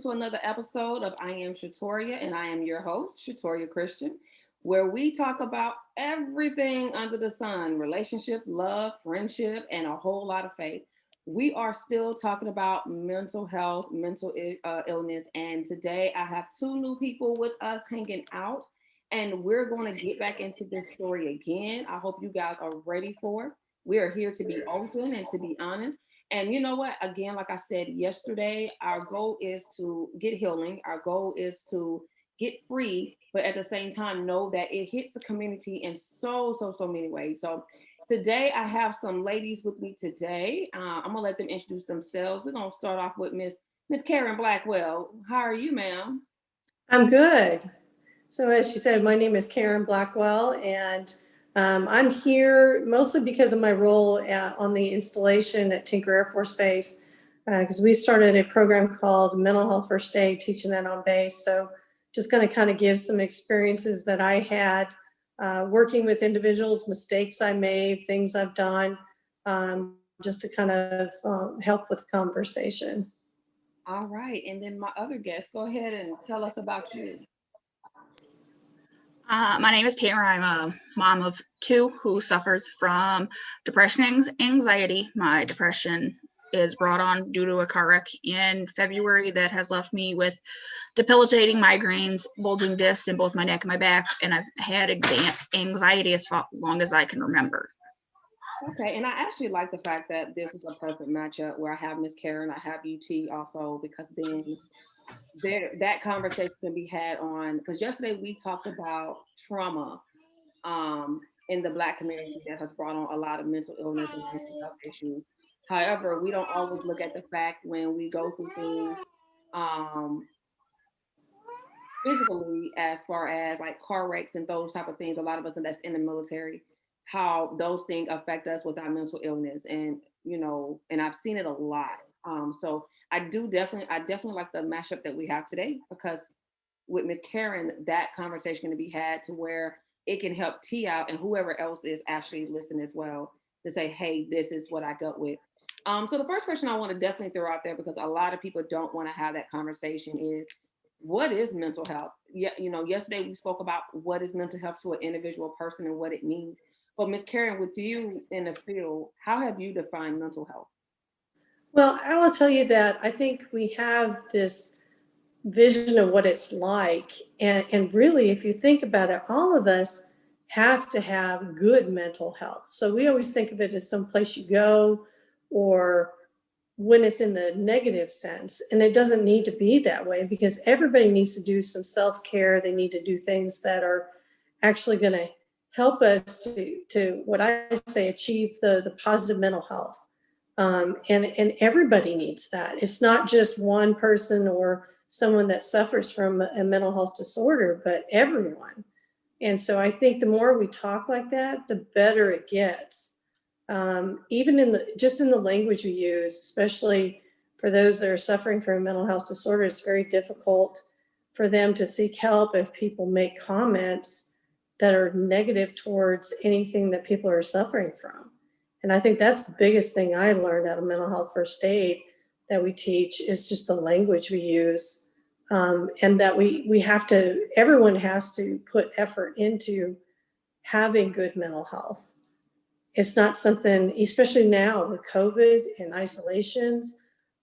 to another episode of I Am Shatoria, and I am your host, Shatoria Christian, where we talk about everything under the sun: relationship, love, friendship, and a whole lot of faith. We are still talking about mental health, mental illness, and today I have two new people with us hanging out, and we're going to get back into this story again. I hope you guys are ready for it. We are here to be open and to be honest. And you know what? Again, like I said yesterday, our goal is to get healing. Our goal is to get free, but at the same time, know that it hits the community in so many ways. So today, I have some ladies with me today. I'm gonna let them introduce themselves. We're gonna start off with Miss Karen Blackwell. How are you, ma'am? I'm good. So, as she said, my name is Karen Blackwell, and I'm here mostly because of my role on the installation at Tinker Air Force Base, because we started a program called Mental Health First Aid, teaching that on base. So, just going to kind of give some experiences that I had working with individuals, mistakes I made, things I've done, just to kind of help with conversation. All right, and then my other guest, go ahead and tell us about you. My name is Tamara. I'm a mom of two who suffers from depression and anxiety. My depression is brought on due to a car wreck in February that has left me with debilitating migraines, bulging discs in both my neck and my back, and I've had anxiety as long as I can remember. Okay, and I actually like the fact that this is a perfect matchup where I have Miss Karen, I have UT also, because then that conversation can be had on, because yesterday we talked about trauma in the Black community that has brought on a lot of mental illness and mental health issues. However, we don't always look at the fact when we go through things um, physically, as far as like car wrecks and those type of things. A lot of us that's in the military, how those things affect us with our mental illness, and and I've seen it a lot. So I definitely like the mashup that we have today, because with Miss Karen, that conversation can be had to where it can help T out and whoever else is actually listening as well, to say, hey, this is what I dealt with. So the first question I want to definitely throw out there, because a lot of people don't want to have that conversation, is what is mental health? Yeah, yesterday we spoke about what is mental health to an individual person and what it means. But Miss Karen, with you in the field, how have you defined mental health? Well, I will tell you that I think we have this vision of what it's like. And really, if you think about it, all of us have to have good mental health. So we always think of it as some place you go, or when it's in the negative sense. And it doesn't need to be that way, because everybody needs to do some self care. They need to do things that are actually going to help us to what I say, achieve the positive mental health. And everybody needs that. It's not just one person or someone that suffers from a mental health disorder, but everyone. And so I think the more we talk like that, the better it gets. Even in the language we use, especially for those that are suffering from a mental health disorder, it's very difficult for them to seek help if people make comments that are negative towards anything that people are suffering from. And I think that's the biggest thing I learned out of mental health first aid that we teach, is just the language we use. And that we have to, everyone has to put effort into having good mental health. It's not something, especially now with COVID and isolations,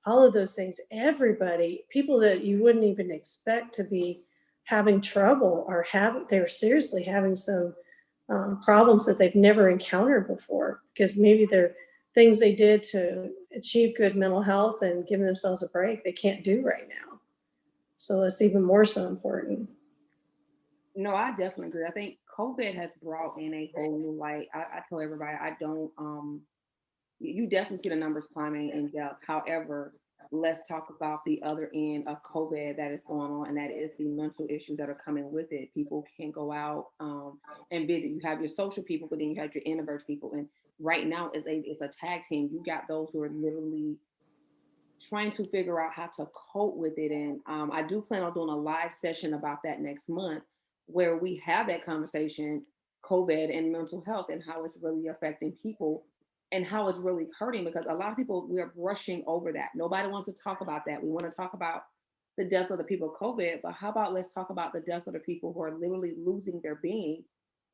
all of those things, everybody, people that you wouldn't even expect to be having trouble, they're seriously having some problems that they've never encountered before, because maybe they're things they did to achieve good mental health and give themselves a break they can't do right now. So it's even more so important. No, I definitely agree. I think COVID has brought in a whole new light. I tell everybody, I don't you definitely see the numbers climbing in depth. However, let's talk about the other end of COVID that is going on, and that is the mental issues that are coming with it. People can't go out and visit. You have your social people, but then you have your introverted people. And right now, it's a tag team. You got those who are literally trying to figure out how to cope with it. And I do plan on doing a live session about that next month, where we have that conversation, COVID and mental health, and how it's really affecting people and how it's really hurting, because a lot of people, we're brushing over that. Nobody wants to talk about that. We want to talk about the deaths of the people of COVID, but how about let's talk about the deaths of the people who are literally losing their being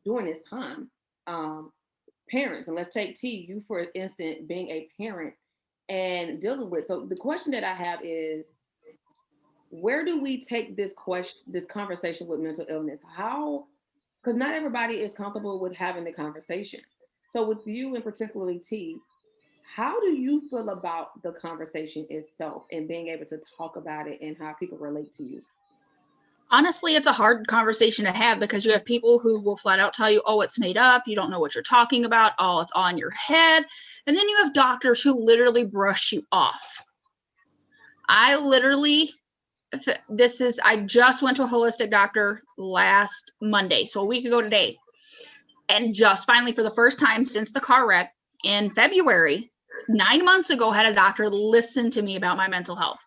during this time. Um, Parents, and let's take T, you for instance, being a parent and dealing with. So the question that I have is, where do we take this conversation with mental illness? How, because not everybody is comfortable with having the conversation. So with you in particularly T, how do you feel about the conversation itself and being able to talk about it and how people relate to you? Honestly, it's a hard conversation to have because you have people who will flat out tell you, oh, it's made up. You don't know what you're talking about. Oh, it's all in your head. And then you have doctors who literally brush you off. I just went to a holistic doctor last Monday, so a week ago today. And just finally, for the first time since the car wreck in February, 9 months ago, had a doctor listen to me about my mental health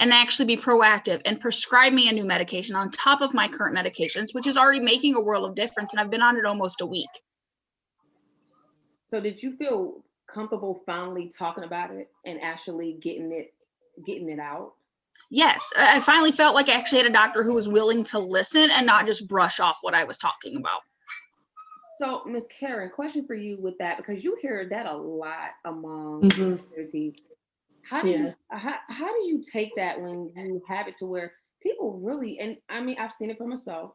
and actually be proactive and prescribe me a new medication on top of my current medications, which is already making a world of difference. And I've been on it almost a week. So did you feel comfortable finally talking about it and actually getting it out? Yes, I finally felt like I actually had a doctor who was willing to listen and not just brush off what I was talking about. So, Miss Karen, question for you with that, because you hear that a lot among communities. How do Yes. how do you take that when you have it to where people really, and I mean, I've seen it for myself,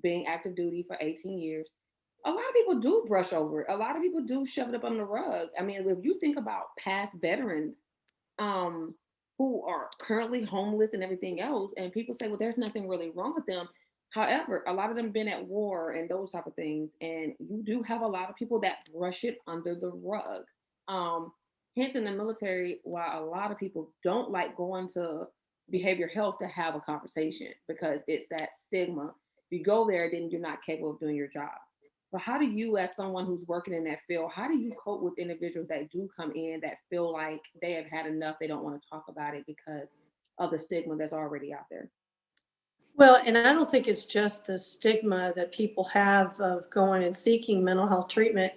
being active duty for 18 years. A lot of people do brush over it. A lot of people do shove it up on the rug. I mean, if you think about past veterans, um, who are currently homeless and everything else, and people say, well, there's nothing really wrong with them. However, a lot of them been at war and those type of things, and you do have a lot of people that brush it under the rug. Um, Hence, in the military, while a lot of people don't like going to behavioral health to have a conversation because it's that stigma. If you go there, then you're not capable of doing your job. But how do you, as someone who's working in that field, how do you cope with individuals that do come in that feel like they have had enough, they don't want to talk about it because of the stigma that's already out there? Well, and I don't think it's just the stigma that people have of going and seeking mental health treatment.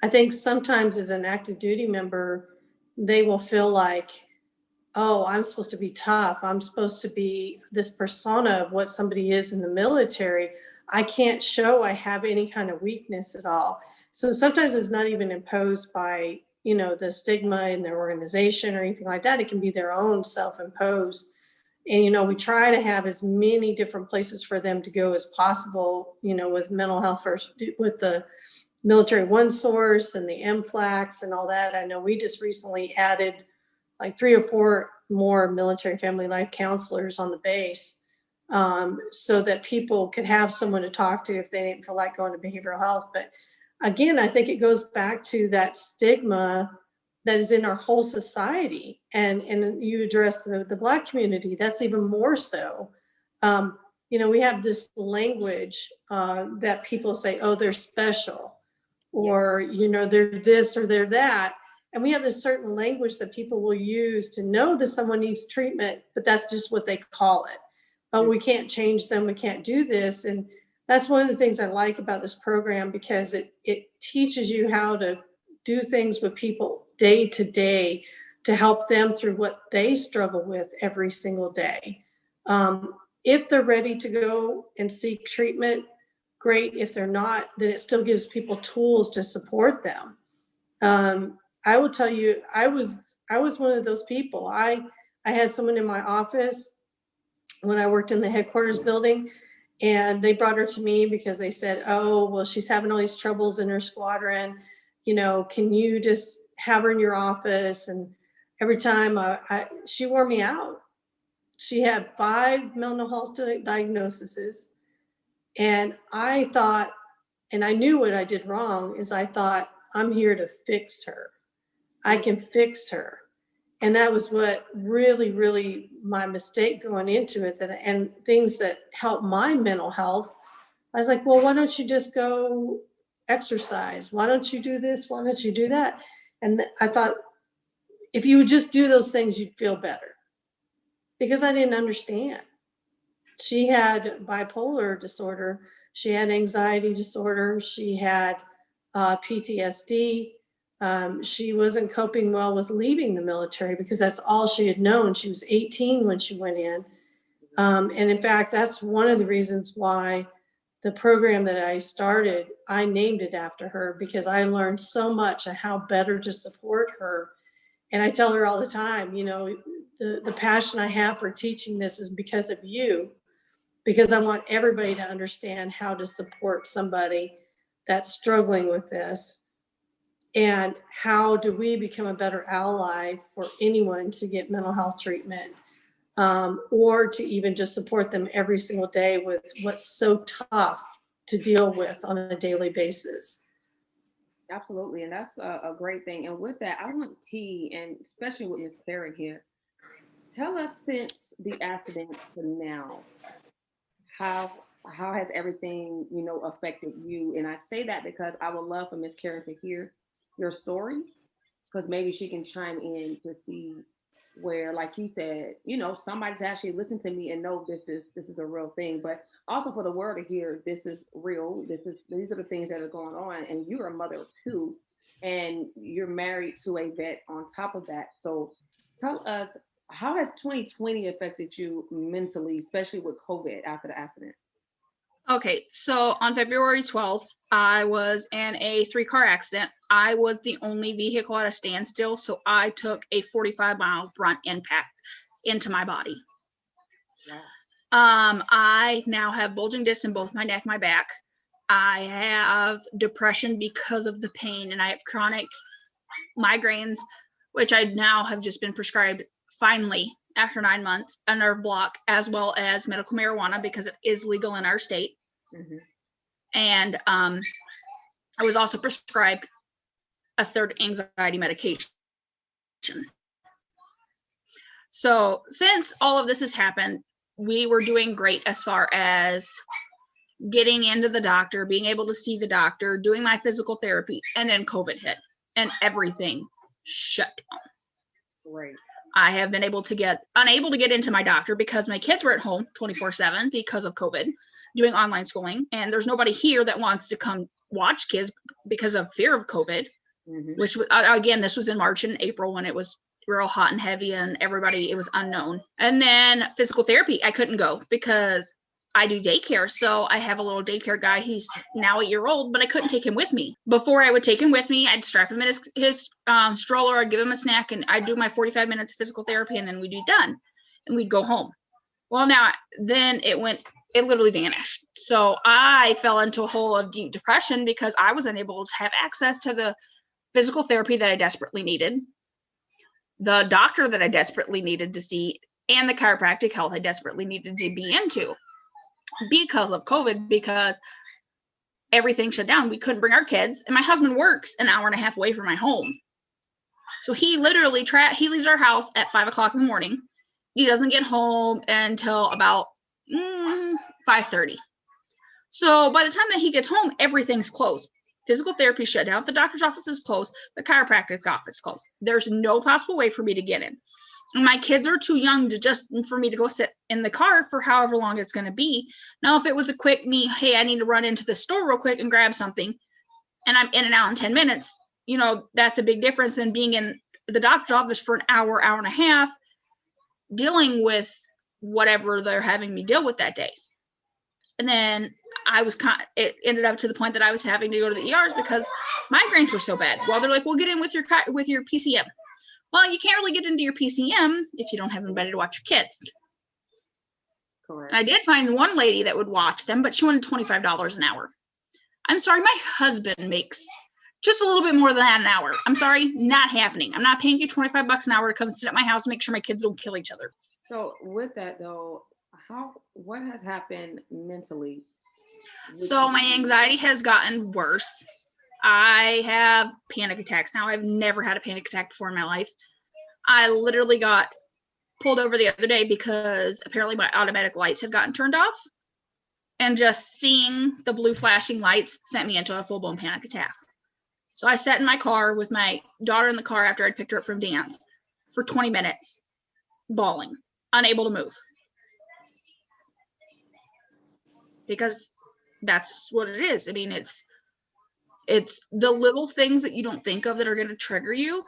I think sometimes as an active duty member, they will feel like, oh, I'm supposed to be tough. I'm supposed to be this persona of what somebody is in the military. I can't show I have any kind of weakness at all. So sometimes it's not even imposed by, the stigma in their organization or anything like that. It can be their own self-imposed. And, we try to have as many different places for them to go as possible, with mental health first, with the Military One Source and the MFLAX and all that. I know we just recently added like 3 or 4 more military family life counselors on the base, so that people could have someone to talk to if they didn't feel like going to behavioral health. But again, I think it goes back to that stigma that is in our whole society. And you address the Black community, that's even more so. We have this language that people say, oh, they're special, or, they're this or they're that. And we have this certain language that people will use to know that someone needs treatment, but that's just what they call it. But we can't change them. We can't do this. And that's one of the things I like about this program, because it teaches you how to do things with people day to day to help them through what they struggle with every single day. If they're ready to go and seek treatment, great. If they're not, then it still gives people tools to support them. I will tell you, I was one of those people. I had someone in my office when I worked in the headquarters building, and they brought her to me because they said, oh, well, she's having all these troubles in her squadron. Can you just have her in your office? And every time she wore me out. She had 5 mental health diagnoses. And I thought, and I knew what I did wrong, is I thought, I'm here to fix her. I can fix her. And that was what really, really my mistake going into it, and things that helped my mental health. I was like, well, why don't you just go exercise? Why don't you do this? Why don't you do that? And I thought, if you would just do those things, you'd feel better. Because I didn't understand. She had bipolar disorder. She had anxiety disorder. She had PTSD. She wasn't coping well with leaving the military because that's all she had known. She was 18 when she went in. And in fact, that's one of the reasons why the program that I started, I named it after her, because I learned so much on how better to support her. And I tell her all the time, you know, the passion I have for teaching this is because of you, because I want everybody to understand how to support somebody that's struggling with this. And how do we become a better ally for anyone to get mental health treatment, or to even just support them every single day with what's so tough to deal with on a daily basis. Absolutely. And that's a great thing. And with that, I want T, and especially with Miss Clara here, tell us since the accident to now, how has everything, you know, affected you? And I say that because I would love for Miss Karen to hear your story, because maybe she can chime in to see where, like you said, you know, somebody's actually listen to me and know this is a real thing. But also for the world to hear this is real. These are the things that are going on, and you're a mother too, and you're married to a vet on top of that. So tell us, how has 2020 affected you mentally, especially with COVID after the accident? Okay, so on February 12th, I was in a 3-car accident. I was the only vehicle at a standstill, so I took a 45-mile front impact into my body. Wow. I now have bulging discs in both my neck, my back. I have depression because of the pain, and I have chronic migraines, which I now have just been prescribed, finally, after 9 months, a nerve block, as well as medical marijuana, because it is legal in our state. Mm-hmm. And I was also prescribed a third anxiety medication. So since all of this has happened, we were doing great as far as getting into the doctor, being able to see the doctor, doing my physical therapy, and then COVID hit and everything shut down. Right. I have been unable to get into my doctor because my kids were at home 24/7 because of COVID, doing online schooling. And there's nobody here that wants to come watch kids because of fear of COVID, Mm-hmm. which again, this was in March and April when it was real hot and heavy and it was unknown. And then physical therapy, I couldn't go because I do daycare. So I have a little daycare guy. He's now 8 years old, but I couldn't take him with me. Before I would take him with me, I'd strap him in his stroller, I'd give him a snack, and I'd do my 45 minutes of physical therapy, and then we'd be done and we'd go home. Well, now then it literally vanished. So I fell into a hole of deep depression because I was unable to have access to the physical therapy that I desperately needed, the doctor that I desperately needed to see, and the chiropractic health I desperately needed to be into because of COVID, because everything shut down. We couldn't bring our kids, and my husband works an hour and a half away from my home. So he literally he leaves our house at 5:00 in the morning. He doesn't get home until about 5:30. So by the time that he gets home, everything's closed. Physical therapy shut down. The doctor's office is closed. The chiropractic office is closed. There's no possible way for me to get in. And my kids are too young for me to go sit in the car for however long it's going to be. Now, if it was a quick hey, I need to run into the store real quick and grab something, and I'm in and out in 10 minutes, you know, that's a big difference than being in the doctor's office for an hour, hour and a half, dealing with whatever they're having me deal with that day. And then it ended up to the point that I was having to go to the ERs because migraines were so bad. Well, they're like, we'll get in with your PCM. Well, you can't really get into your PCM if you don't have anybody to watch your kids. Correct. And I did find one lady that would watch them, but she wanted $25 an hour. I'm sorry, my husband makes just a little bit more than that an hour. I'm sorry, not happening. I'm not paying you $25 an hour to come sit at my house and make sure my kids don't kill each other. So with that though, what has happened mentally? So my anxiety has gotten worse. I have panic attacks now. I've never had a panic attack before in my life. I literally got pulled over the other day because apparently my automatic lights had gotten turned off. And just seeing the blue flashing lights sent me into a full-blown panic attack. So I sat in my car with my daughter in the car after I'd picked her up from dance for 20 minutes, bawling, unable to move. Because that's what it is. I mean, it's the little things that you don't think of that are going to trigger you.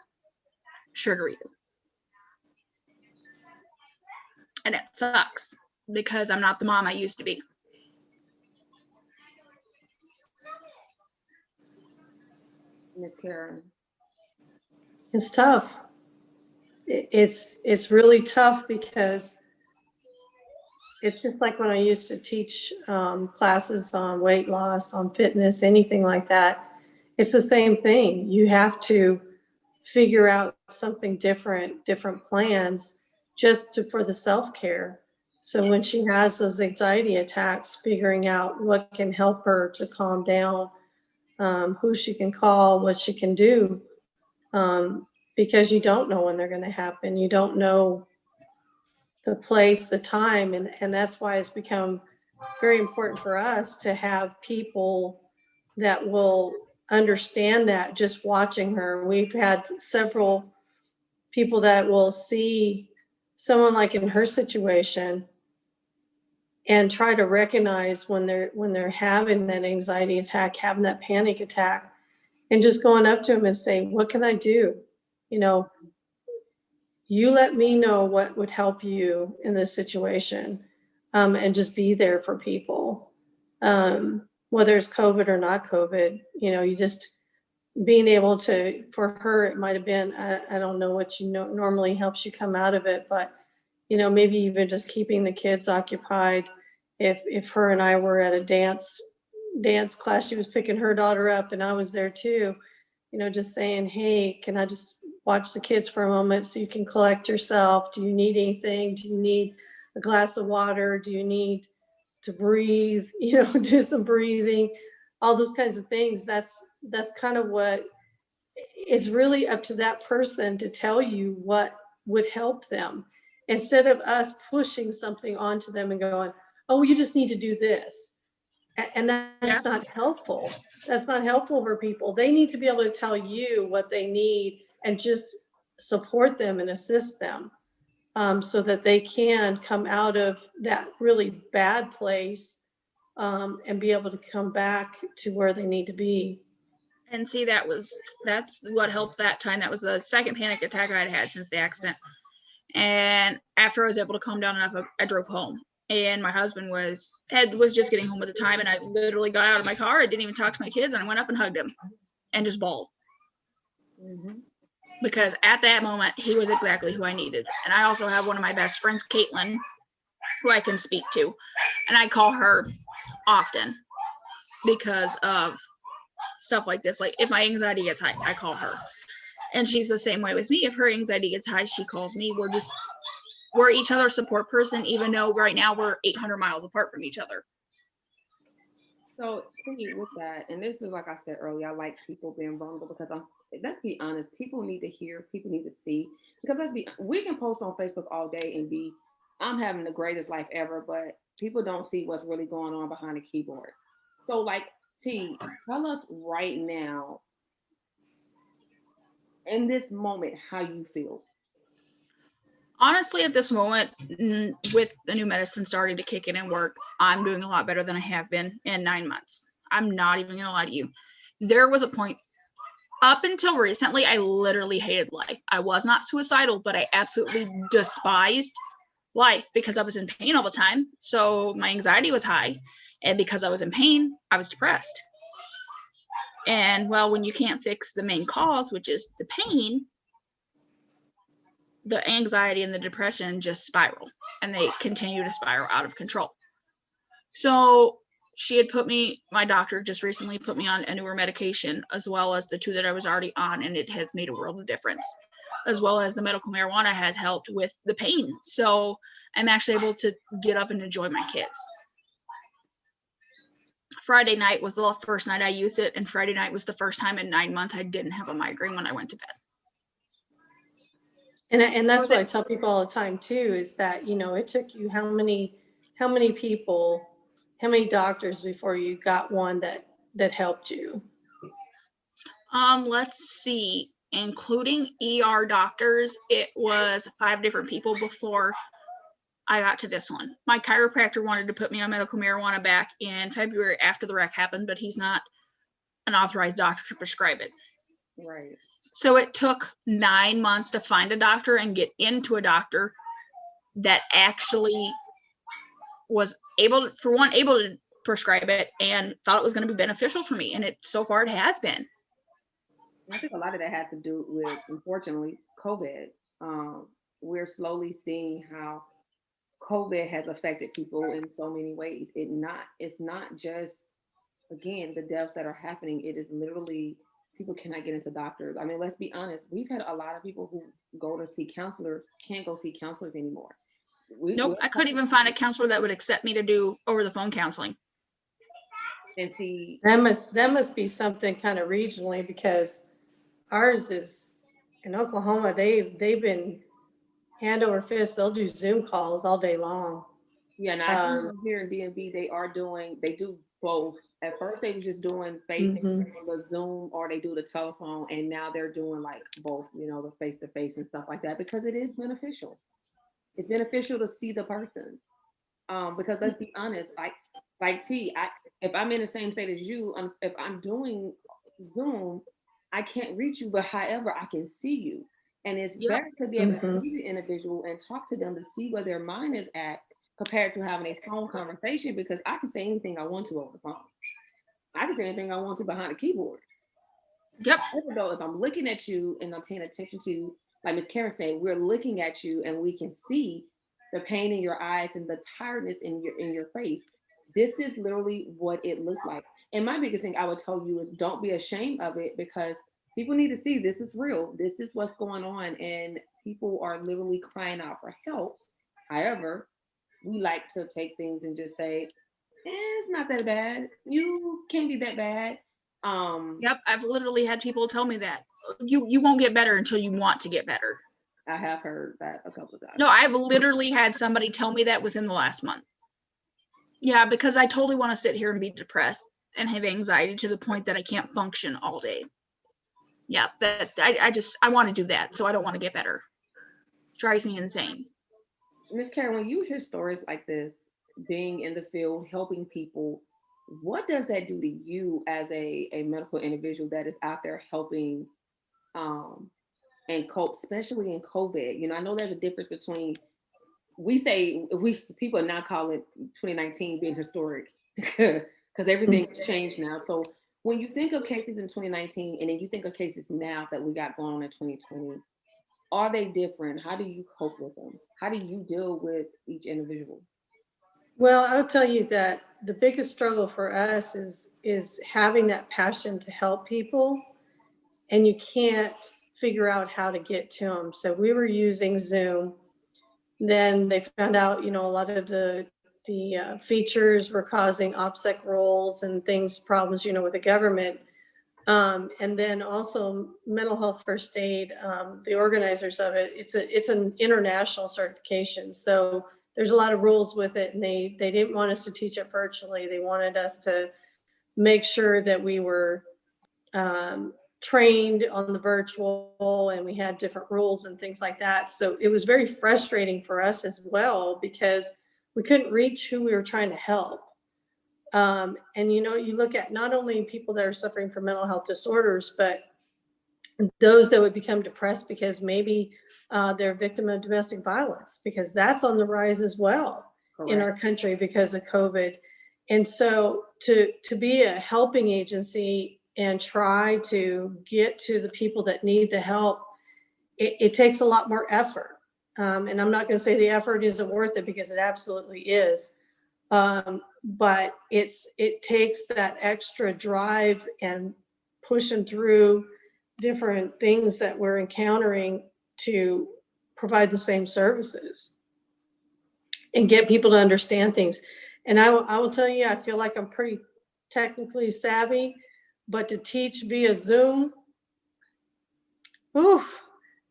And it sucks. because I'm not the mom I used to be. Miss Karen. It's tough. It's really tough because it's just like when I used to teach classes on weight loss, on fitness, anything like that. It's the same thing. You have to figure out something different plans for the self-care. So when she has those anxiety attacks, figuring out what can help her to calm down, who she can call, what she can do, because you don't know when they're going to happen. You don't know the place, the time, and that's why it's become very important for us to have people that will understand that just watching her. We've had several people that will see someone like in her situation and try to recognize when they're having that anxiety attack, having that panic attack, and just going up to them and saying, what can I do? You know, you let me know what would help you in this situation, and just be there for people. Whether it's COVID or not COVID, you know, you just being able to, for her, it might have been, I don't know what normally helps you come out of it, but, you know, maybe even just keeping the kids occupied. If her and I were at a dance class, she was picking her daughter up and I was there too, you know, just saying, hey, can I just watch the kids for a moment so you can collect yourself? Do you need anything? Do you need a glass of water? Do you need to breathe? You know, do some breathing, all those kinds of things. That's kind of what is really up to that person to tell you what would help them, instead of us pushing something onto them and going, oh, you just need to do this. And that's not helpful. That's not helpful for people. They need to be able to tell you what they need and just support them and assist them, so that they can come out of that really bad place, and be able to come back to where they need to be. And see, that's what helped that time. That was the second panic attack I'd had since the accident. And after I was able to calm down enough, I drove home. And my husband was just getting home at the time, and I literally got out of my car. I didn't even talk to my kids, and I went up and hugged him and just bawled. Mm-hmm. Because at that moment, he was exactly who I needed. And I also have one of my best friends, Caitlin, who I can speak to. And I call her often because of stuff like this. Like if my anxiety gets high, I call her. And she's the same way with me. If her anxiety gets high, she calls me. We're each other's support person, even though right now we're 800 miles apart from each other. So, T, with that, and this is like I said earlier, I like people being vulnerable because let's be honest, people need to hear, people need to see. Because we can post on Facebook all day and I'm having the greatest life ever, but people don't see what's really going on behind the keyboard. So, like, T, tell us right now, in this moment, how you feel. Honestly, at this moment, with the new medicine starting to kick in and work, I'm doing a lot better than I have been in 9 months. I'm not even going to lie to you. There was a point up until recently, I literally hated life. I was not suicidal, but I absolutely despised life because I was in pain all the time. So my anxiety was high. And because I was in pain, I was depressed. And well, when you can't fix the main cause, which is the pain, the anxiety and the depression just spiral, and they continue to spiral out of control. So she had my doctor just recently put me on a newer medication, as well as the two that I was already on, and it has made a world of difference, as well as the medical marijuana has helped with the pain. So I'm actually able to get up and enjoy my kids. Friday night was the first night I used it, and Friday night was the first time in 9 months I didn't have a migraine when I went to bed. And that's what I tell people all the time too, is that, you know, it took you how many people, how many doctors before you got one that helped you? Let's see, including ER doctors, it was 5 different people before I got to this one. My chiropractor wanted to put me on medical marijuana back in February after the wreck happened, but he's not an authorized doctor to prescribe it. Right. So it took 9 months to find a doctor and get into a doctor that actually was able to prescribe it and thought it was going to be beneficial for me. And so far it has been. I think a lot of that has to do with, unfortunately, COVID. We're slowly seeing how COVID has affected people in so many ways. It's not just, again, the deaths that are happening. It is literally people cannot get into doctors. I mean, let's be honest. We've had a lot of people who go to see counselors can't go see counselors anymore. Nope, I couldn't even find a counselor that would accept me to do over the phone counseling. And see, That must be something kind of regionally, because ours is in Oklahoma. They've been hand over fist. They'll do Zoom calls all day long. yeah, now here in DMV, they do both. At first, they were just doing the Zoom, or they do the telephone, and now they're doing like both, the face to face and stuff like that, because it is beneficial. It's beneficial to see the person. Because let's be honest, like T, if I'm in the same state as you, if I'm doing Zoom, I can't reach you, but however, I can see you. And it's better to be able to see the individual and talk to them to see where their mind is at, compared to having a phone conversation, because I can say anything I want to over the phone. I can say anything I want to behind a keyboard. Yep. Though, if I'm looking at you and I'm paying attention to, like Ms. Karen said, we're looking at you and we can see the pain in your eyes and the tiredness in your face. This is literally what it looks like. And my biggest thing I would tell you is don't be ashamed of it, because people need to see this is real. This is what's going on. And people are literally crying out for help. However, we like to take things and just say, it's not that bad. You can't be that bad. Yep, I've literally had people tell me that. You won't get better until you want to get better. I have heard that a couple of times. No, I've literally had somebody tell me that within the last month. Yeah, because I totally want to sit here and be depressed and have anxiety to the point that I can't function all day. Yeah, that I want to do that, so I don't want to get better. It drives me insane. Ms. Karen, when you hear stories like this, being in the field, helping people, what does that do to you as a medical individual that is out there helping and cope, especially in COVID? I know there's a difference between, people are now calling 2019 being historic because everything's changed now. So when you think of cases in 2019 and then you think of cases now that we got going on in 2020, are they different? How do you cope with them? How do you deal with each individual? Well, I'll tell you that the biggest struggle for us is having that passion to help people, and you can't figure out how to get to them. So we were using Zoom. Then they found out, a lot of the features were causing OPSEC roles and problems, with the government. And then also mental health first aid, the organizers of it, it's an international certification. So there's a lot of rules with it, and they didn't want us to teach it virtually. They wanted us to make sure that we were trained on the virtual, and we had different rules and things like that. So it was very frustrating for us as well, because we couldn't reach who we were trying to help. And you look at not only people that are suffering from mental health disorders, but those that would become depressed because maybe they're a victim of domestic violence, because that's on the rise as well. Correct. In our country because of COVID. And so to be a helping agency and try to get to the people that need the help, it takes a lot more effort. And I'm not going to say the effort isn't worth it, because it absolutely is. But it takes that extra drive and pushing through different things that we're encountering to provide the same services and get people to understand things. And I will tell you, I feel like I'm pretty technically savvy, but to teach via Zoom,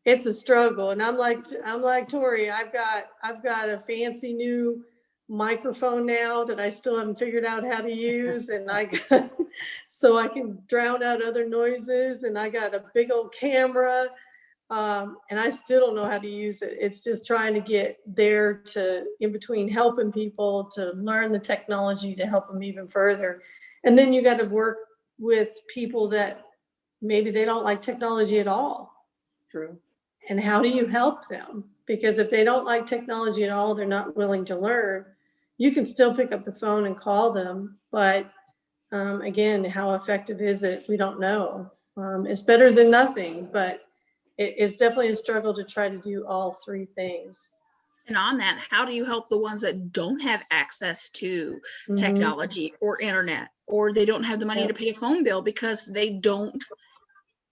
it's a struggle. And I'm like Tori, I've got a fancy new microphone now that I still haven't figured out how to use, and so I can drown out other noises, and I got a big old camera, and I still don't know how to use it. It's just trying to get there to in between helping people to learn the technology to help them even further. And then you got to work with people that maybe they don't like technology at all. True. And how do you help them? Because if they don't like technology at all, they're not willing to learn. you can still pick up the phone and call them, but again, how effective is it? We don't know. It's better than nothing, but it's definitely a struggle to try to do all three things. And on that, how do you help the ones that don't have access to Mhm. technology or internet, or they don't have the money Yep. to pay a phone bill because they don't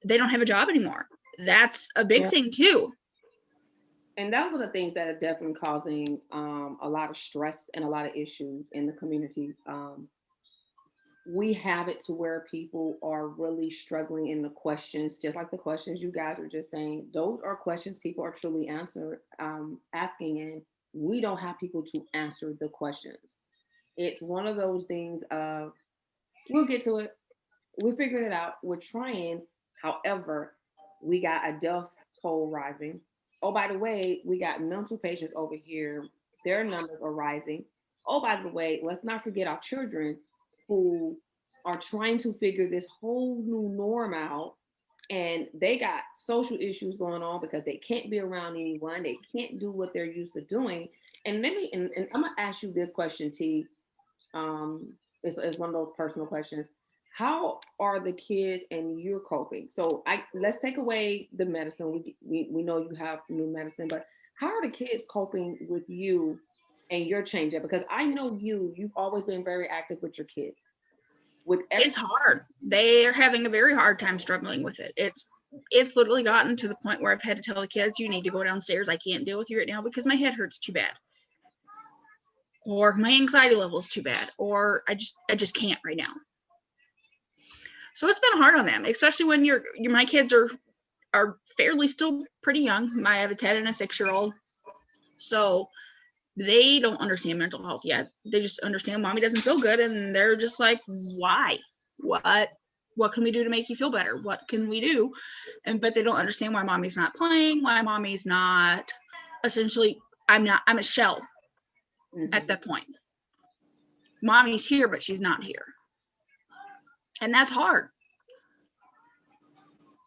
have a job anymore? That's a big Yep. thing too. And those are the things that are definitely causing a lot of stress and a lot of issues in the communities. We have it to where people are really struggling in the questions, just like the questions you guys were just saying. Those are questions people are truly asking, and we don't have people to answer the questions. It's one of those things of, we'll get to it. We're figuring it out. We're trying. However, we got a death toll rising. Oh, by the way, we got mental patients over here. Their numbers are rising. Oh, by the way, let's not forget our children who are trying to figure this whole new norm out. And they got social issues going on because they can't be around anyone. They can't do what they're used to doing. And and I'm gonna ask you this question, T. It's one of those personal questions. How are the kids and you're coping? So let's take away the medicine. We know you have new medicine, but how are the kids coping with you and your change up? Because I know you've always been very active with your kids. With It's hard. They're having a very hard time struggling with it. It's literally gotten to the point where I've had to tell the kids, you need to go downstairs. I can't deal with you right now because my head hurts too bad, or my anxiety level is too bad, or I just can't right now. So it's been hard on them, especially when my kids are fairly still pretty young. I have a 10 and a 6-year-old. So they don't understand mental health yet. They just understand mommy doesn't feel good, and they're just like, why? What can we do to make you feel better? What can we do? But they don't understand why mommy's not playing, why mommy's not, essentially, I'm a shell. Mm-hmm. At that point. Mommy's here, but she's not here. And that's hard.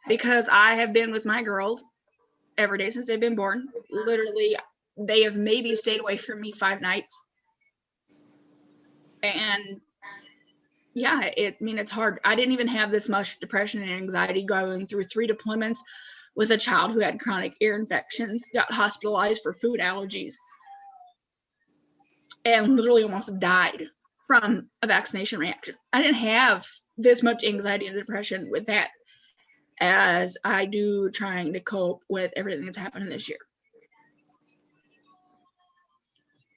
Because I have been with my girls every day since they've been born. Literally, they have maybe stayed away from me 5 nights. And yeah, it's hard. I didn't even have this much depression and anxiety going through 3 deployments with a child who had chronic ear infections, got hospitalized for food allergies, and literally almost died from a vaccination reaction. I didn't have this much anxiety and depression with that as I do trying to cope with everything that's happening this year.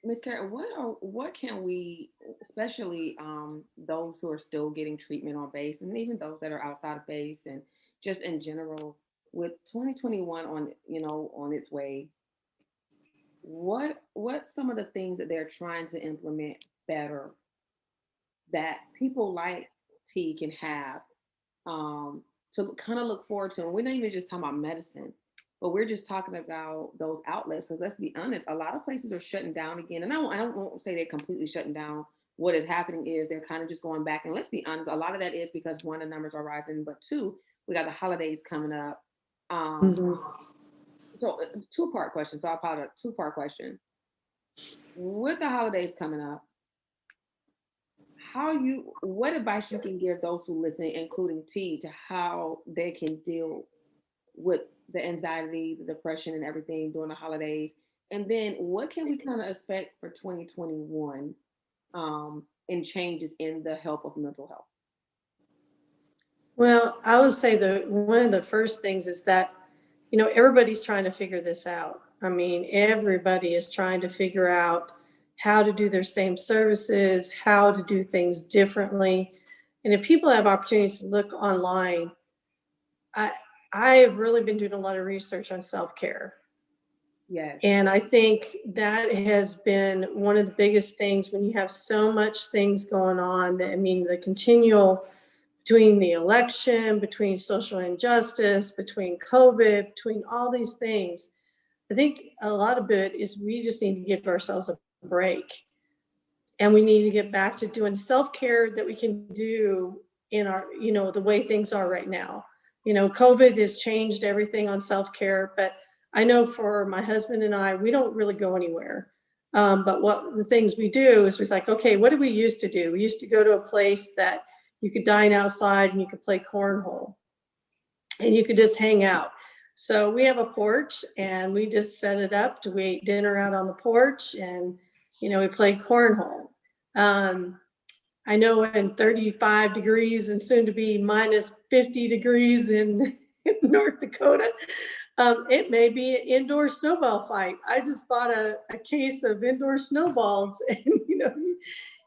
Ms. Karen, what can we, especially those who are still getting treatment on base, and even those that are outside of base, and just in general, with 2021 on its way, what's some of the things that they're trying to implement better that people like T can have to kind of look forward to? And we're not even just talking about medicine, but we're just talking about those outlets. Because let's be honest, a lot of places are shutting down again. And I don't want to say they're completely shutting down. What is happening is they're kind of just going back. And let's be honest, a lot of that is because, one, the numbers are rising, but 2, we got the holidays coming up. So 2-part question. So I apologize. 2-part question. With the holidays coming up, what advice you can give those who listen, including T, to how they can deal with the anxiety, the depression, and everything during the holidays? And then what can we kind of expect for 2021 in changes in the health of mental health? Well, I would say one of the first things is that, everybody's trying to figure this out. I mean, everybody is trying to figure out how to do their same services, how to do things differently. And if people have opportunities to look online, I have really been doing a lot of research on self-care. Yes. And I think that has been one of the biggest things when you have so much things going on. The continual, between the election, between social injustice, between COVID, between all these things, I think a lot of it is we just need to give ourselves a break. And we need to get back to doing self-care that we can do in our, the way things are right now. COVID has changed everything on self-care, but I know for my husband and I, we don't really go anywhere. But what the things we do is we're like, okay, what did we used to do? We used to go to a place that you could dine outside and you could play cornhole and you could just hang out. So we have a porch and we just set it up to we ate dinner out on the porch and, we played cornhole. I know in 35 degrees and soon to be minus 50 degrees in North Dakota, it may be an indoor snowball fight. I just bought a case of indoor snowballs and,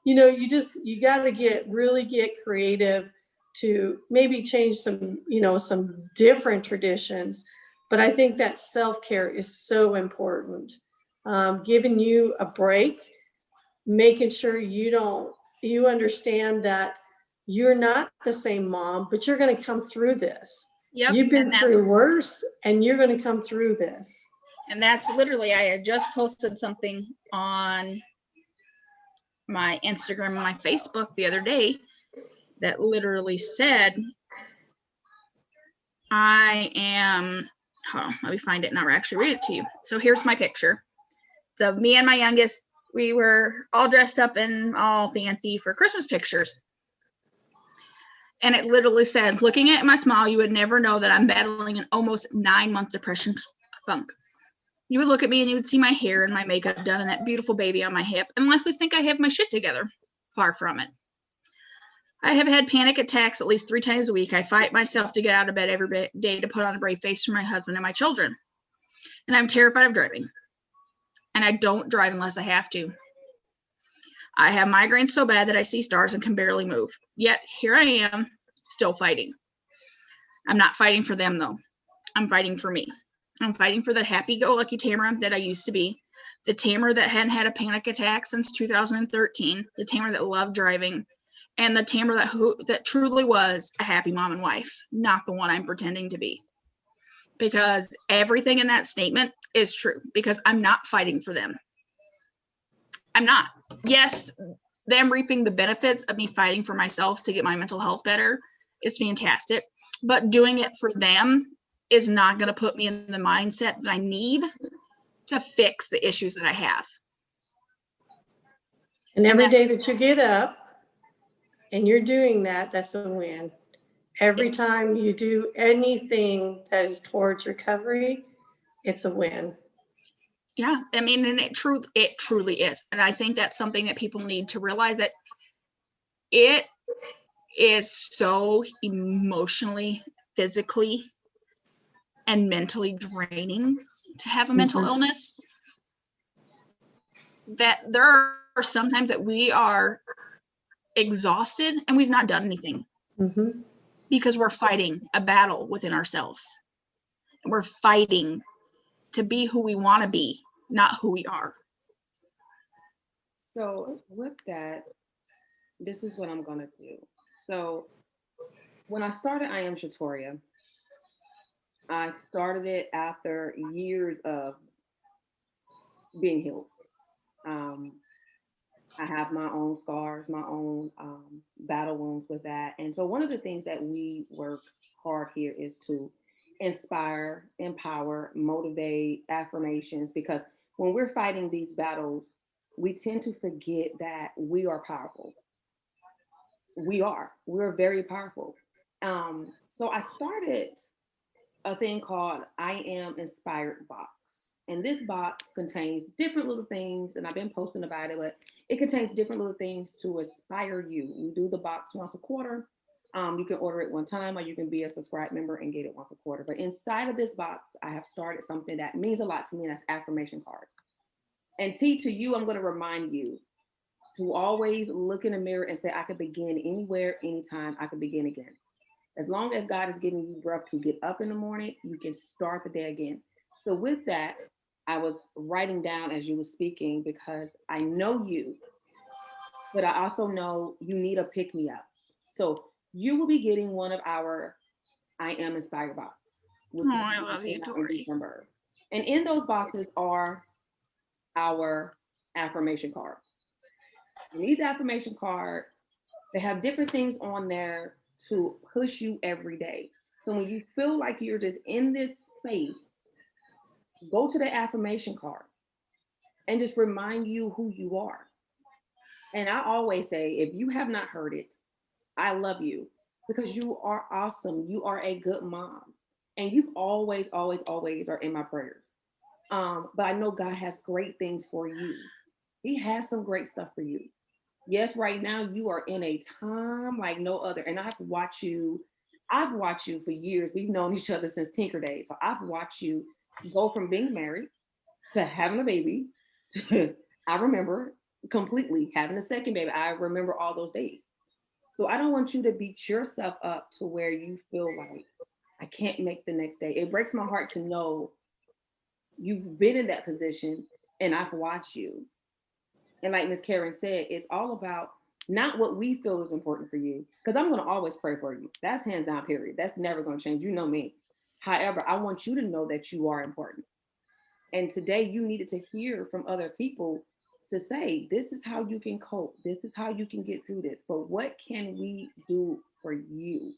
you got to really get creative to maybe change some different traditions. But I think that self-care is so important. Giving you a break, making sure you understand that you're not the same mom, but you're going to come through this. Yep. You've been through worse and you're going to come through this. And that's literally, I had just posted something on my Instagram and my Facebook the other day that literally said, let me find it and I'll actually read it to you. So here's my picture. So me and my youngest, we were all dressed up and all fancy for Christmas pictures. And it literally said, looking at my smile, you would never know that I'm battling an almost 9-month depression funk. You would look at me and you would see my hair and my makeup done and that beautiful baby on my hip and likely think I have my shit together. Far from it. I have had panic attacks at least 3 times a week. I fight myself to get out of bed every day to put on a brave face for my husband and my children. And I'm terrified of driving. And I don't drive unless I have to. I have migraines so bad that I see stars and can barely move. Yet here I am, still fighting. I'm not fighting for them though. I'm fighting for me. I'm fighting for the happy-go-lucky Tamara that I used to be. The Tamara that hadn't had a panic attack since 2013. The Tamara that loved driving. And the Tamara that truly was a happy mom and wife. Not the one I'm pretending to be. Because everything in that statement is true. Because I'm not fighting for them. I'm not. Yes, them reaping the benefits of me fighting for myself to get my mental health better is fantastic. But doing it for them is not going to put me in the mindset that I need to fix the issues that I have. And every day that you get up and you're doing that, that's a win. Every time you do anything that is towards recovery, it's a win. Yeah, I mean, and it truly is. And I think that's something that people need to realize, that it is so emotionally, physically, and mentally draining to have a mental illness, that there are sometimes that we are exhausted and we've not done anything because we're fighting a battle within ourselves. We're fighting to be who we want to be, not who we are. So with that, this is what I'm going to do. So when I started I Am Shatoria, I started it after years of being healed. I have my own scars, my own battle wounds with that. And so one of the things that we work hard here is to inspire, empower, motivate, affirmations, because when we're fighting these battles, we tend to forget that we are powerful. We're very powerful. So I started a thing called I Am Inspired Box. And this box contains different little things, and I've been posting about it, but it contains different little things to inspire you. We do the box once a quarter. You can order it one time, or you can be a subscribed member and get it once a quarter. But inside of this box, I have started something that means a lot to me, and that's affirmation cards. And T, to you, I'm going to remind you to always look in the mirror and say, I could begin anywhere, anytime, I could begin again. As long as God is giving you breath to get up in the morning, you can start the day again. So with that, I was writing down as you were speaking, because I know you, but I also know you need a pick-me-up. So you will be getting one of our I Am Inspired box. I love you, Tori. And in those boxes are our affirmation cards. And these affirmation cards, they have different things on there to push you every day. So when you feel like you're just in this space, go to the affirmation card and just remind you who you are. And I always say, if you have not heard it, I love you because you are awesome. You are a good mom. And you've always, always, always are in my prayers. But I know God has great things for you. He has some great stuff for you. Yes, right now you are in a time like no other. And I've watched you for years. We've known each other since Tinker Days. So I've watched you go from being married to having a baby to, I remember completely having a second baby. I remember all those days. So I don't want you to beat yourself up to where you feel like I can't make the next day. It breaks my heart to know you've been in that position and I've watched you. And like Miss Karen said, it's all about not what we feel is important for you. Because I'm going to always pray for you. That's hands down, period. That's never going to change. You know me. However, I want you to know that you are important. And today you needed to hear from other people to say, this is how you can cope. This is how you can get through this. But what can we do for you?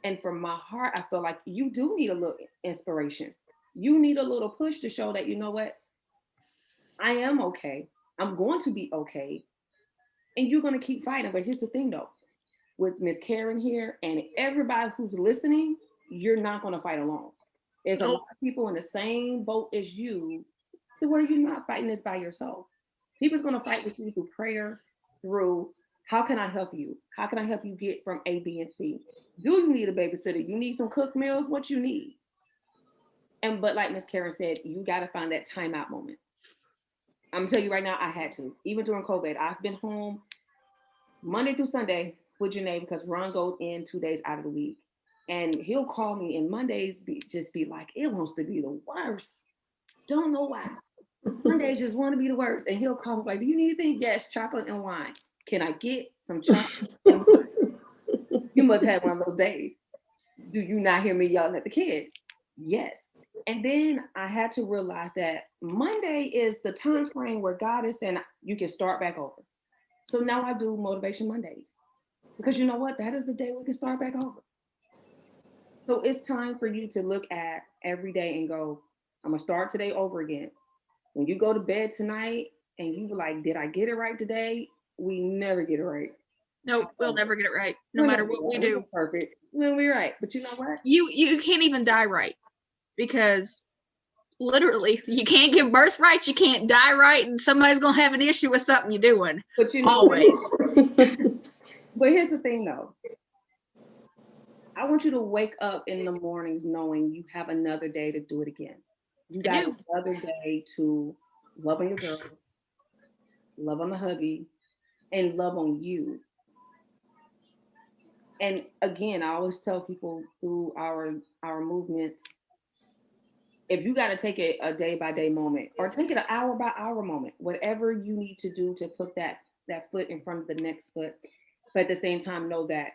And from my heart, I feel like you do need a little inspiration. You need a little push to show that, you know what? I am okay. I'm going to be okay. And you're going to keep fighting. But here's the thing though, with Miss Karen here and everybody who's listening, you're not going to fight alone. There's a lot of people in the same boat as you to where you're not fighting this by yourself. People's going to fight with you through prayer, through how can I help you? How can I help you get from A, B, and C? Do you need a babysitter? You need some cooked meals? What you need? And but like Miss Karen said, you got to find that timeout moment. I'm gonna tell you right now, I had to. Even during COVID, I've been home Monday through Sunday with Janae because Ron goes in 2 days out of the week. And he'll call me and Mondays just be like, it wants to be the worst. Don't know why. Mondays just want to be the worst. And he'll call me like, do you need anything? Yes, chocolate and wine. Can I get some chocolate and wine? You must have one of those days. Do you not hear me yelling at the kid? Yes. And then I had to realize that Monday is the time frame where God is saying you can start back over. So now I do Motivation Mondays because you know what? That is the day we can start back over. So it's time for you to look at every day and go, I'm going to start today over again. When you go to bed tonight and you were like, did I get it right today? We never get it right. Nope, we'll never get it right, no matter what we do. Perfect. We'll be right. But you know what? You can't even die right because literally you can't give birth right, you can't die right, and somebody's gonna have an issue with something you're doing. But you know, always. But here's the thing though. I want you to wake up in the mornings knowing you have another day to do it again. You got another day to love on your girl, love on the hubby, and love on you. And again, I always tell people through our movements, if you got to take it a day by day moment or take it an hour by hour moment, whatever you need to do to put that foot in front of the next foot, but at the same time know that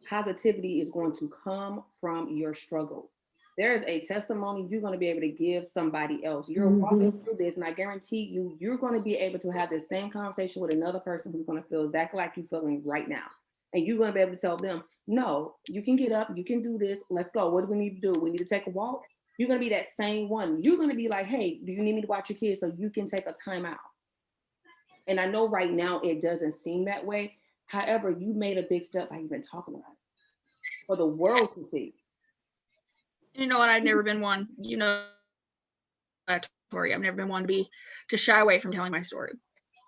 positivity is going to come from your struggle. There is a testimony you're going to be able to give somebody else. You're walking through this, and I guarantee you're going to be able to have the same conversation with another person who's going to feel exactly like you're feeling right now. And you're going to be able to tell them, no, you can get up, you can do this, let's go. What do we need to do? We need to take a walk. You're going to be that same one. You're going to be like, hey, do you need me to watch your kids so you can take a time out? And I know right now it doesn't seem that way. However, you made a big step by even talking about it for the world to see. You know what? I've never been one, Tori, I've never been one to shy away from telling my story,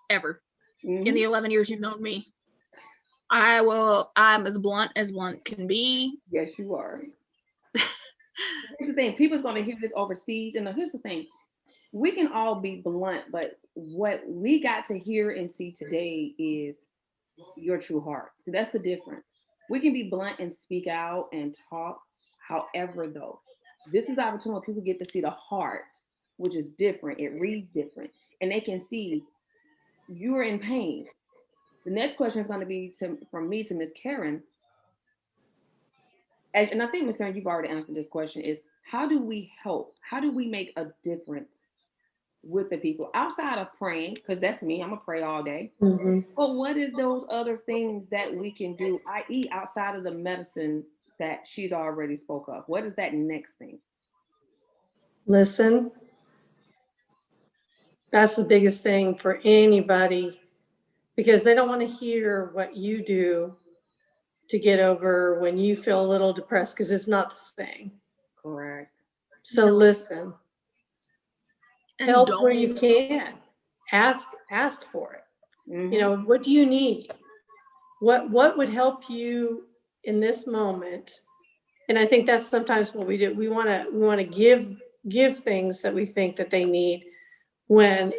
ever. In the 11 years you've known me, I'm as blunt can be. Yes, you are. Here's the thing, people's going to hear this overseas, and here's the thing, we can all be blunt, but what we got to hear and see today is your true heart. So that's the difference. We can be blunt and speak out and talk. However, though, this is opportunity when people get to see the heart, which is different. It reads different, and they can see you're in pain. The next question is going to be from me to Miss Karen. And I think, Miss Karen, you've already answered this question, is how do we help? How do we make a difference with the people outside of praying? Because that's me, I'm gonna pray all day. But what is those other things that we can do, i.e. outside of the medicine that she's already spoke of? What is that next thing? Listen, That's the biggest thing for anybody, because they don't want to hear what you do to get over when you feel a little depressed, because it's not the same. Correct. So listen, And help where don't you can. Ask for it. Mhm. You know, what do you need? What would help you in this moment? And I think that's sometimes what we do. We want to give things that we think that they need, when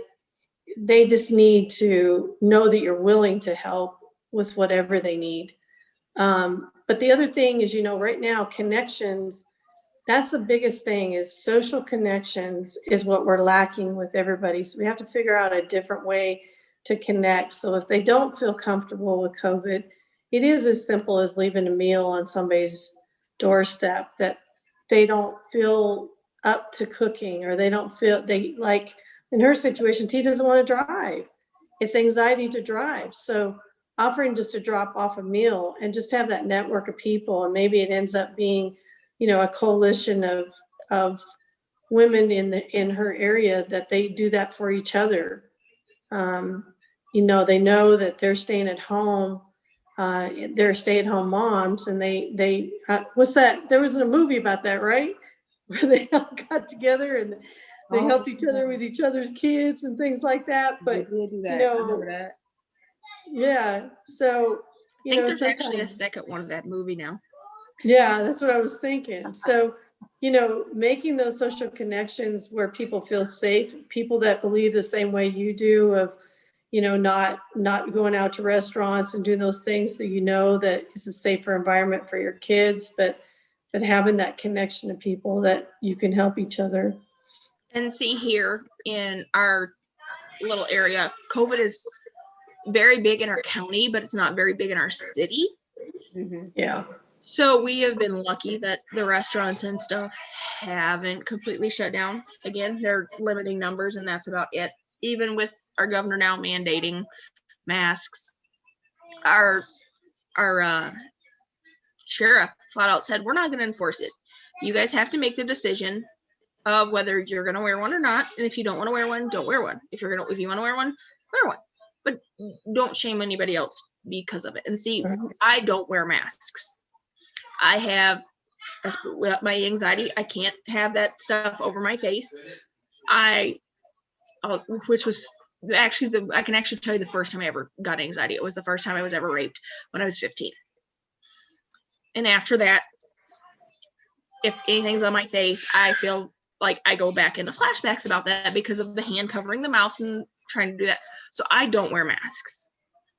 they just need to know that you're willing to help with whatever they need. But the other thing is, right now, connections, that's the biggest thing, is social connections is what we're lacking with everybody. So we have to figure out a different way to connect. So if they don't feel comfortable with COVID, it is as simple as leaving a meal on somebody's doorstep that they don't feel up to cooking, or they don't feel, they like, in her situation, T doesn't want to drive. It's anxiety to drive. So offering just to drop off a meal and just have that network of people, and maybe it ends up being, a coalition of women in her area, that they do that for each other. They know that they're staying at home. They're stay-at-home moms, and they what's that? There was a movie about that, right? Where they all got together and they Oh, helped each other with each other's kids and things like that. We But did do that. I remember that. yeah, so I think there's actually a sometimes, second one of that movie now. yeah, that's what I was thinking. So, making those social connections where people feel safe, people that believe the same way you do, of, not going out to restaurants and doing those things, so that it's a safer environment for your kids, but having that connection to people that you can help each other. And see, here in our little area, COVID is very big in our county, but it's not very big in our city. Mhm. Yeah. So we have been lucky that the restaurants and stuff haven't completely shut down. Again, they're limiting numbers, and that's about it. Even with our governor now mandating masks, our sheriff flat out said, we're not going to enforce it. You guys have to make the decision of whether you're going to wear one or not. And if you don't want to wear one, don't wear one. If you want to wear one, wear one. But don't shame anybody else because of it. And see, I don't wear masks. I have, without my anxiety, I can't have that stuff over my face. Which was actually I can actually tell you the first time I ever got anxiety. It was the first time I was ever raped when I was 15. And after that, if anything's on my face, I feel like I go back into flashbacks about that because of the hand covering the mouth and trying to do that. So I don't wear masks.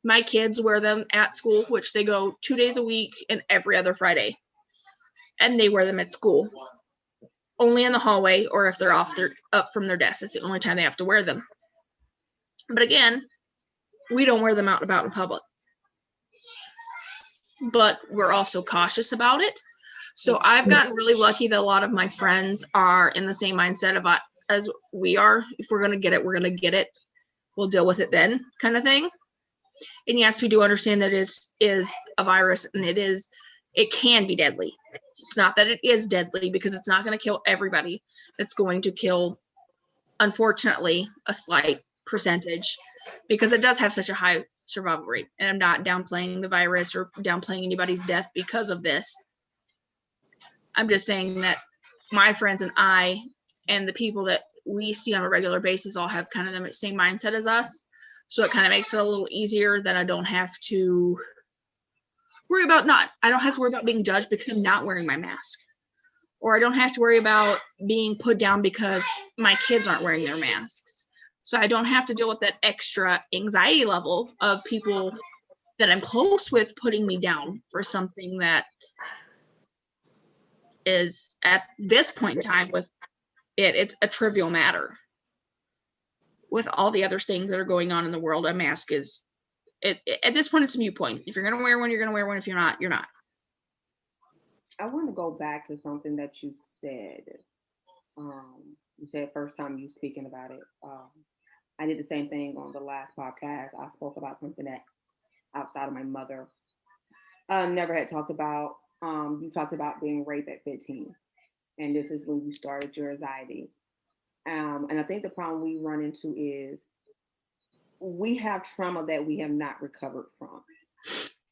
My kids wear them at school, which they go 2 days a week and every other Friday. And they wear them at school. Only in the hallway, or if they're up from their desk. It's the only time they have to wear them. But again, we don't wear them out and about in public. But we're also cautious about it. So I've gotten really lucky that a lot of my friends are in the same mindset of as we are. If we're going to get it, we're going to get it. We'll deal with it then, kind of thing. And yes, we do understand that it is a virus, and it can be deadly. It's not that it is deadly, because it's not going to kill everybody. It's going to kill, unfortunately, a slight percentage, because it does have such a high survival rate. And I'm not downplaying the virus or downplaying anybody's death because of this. I'm just saying that my friends and I and the people that we see on a regular basis all have kind of the same mindset as us. So it kind of makes it a little easier that I don't have to worry about being judged because I'm not wearing my mask. Or I don't have to worry about being put down because my kids aren't wearing their masks. So I don't have to deal with that extra anxiety level of people that I'm close with putting me down for something that is, at this point in time, with it's a trivial matter. With all the other things that are going on in the world, a mask is, at this point, it's a moot point. If you're going to wear one, you're going to wear one. If you're not, you're not. I want to go back to something that you said. You said first time you speaking about it. I did the same thing on the last podcast. I spoke about something that outside of my mother never had talked about. You talked about being raped at 15, and this is when you started your anxiety. And I think the problem we run into is we have trauma that we have not recovered from.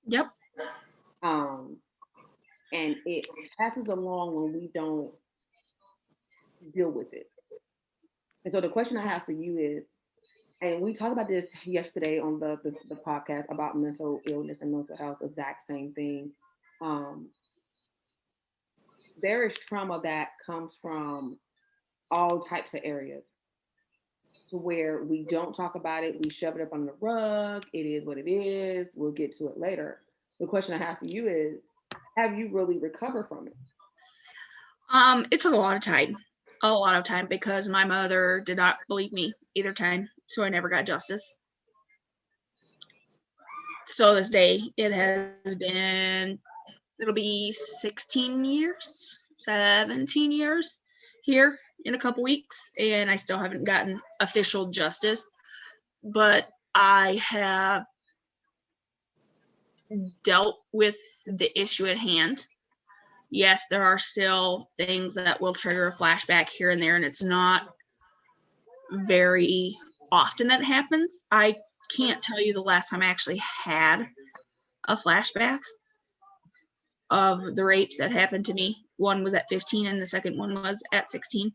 Yep. Um, and it passes along when we don't deal with it. And so the question I have for you is, and we talked about this yesterday on the podcast about mental illness and mental health, exact same thing. Um, there is trauma that comes from all types of areas to where we don't talk about it, we shove it up on the rug, it is what it is, we'll get to it later. The question I have for you is, have you really recovered from it? It took a lot of time because my mother did not believe me either time, so I never got justice. So this day, it'll be 16 years, 17 years here in a couple weeks, and I still haven't gotten official justice, but I have dealt with the issue at hand. Yes, there are still things that will trigger a flashback here and there, and it's not very often that happens. I can't tell you the last time I actually had a flashback of the rapes that happened to me. One was at 15 and the second one was at 16.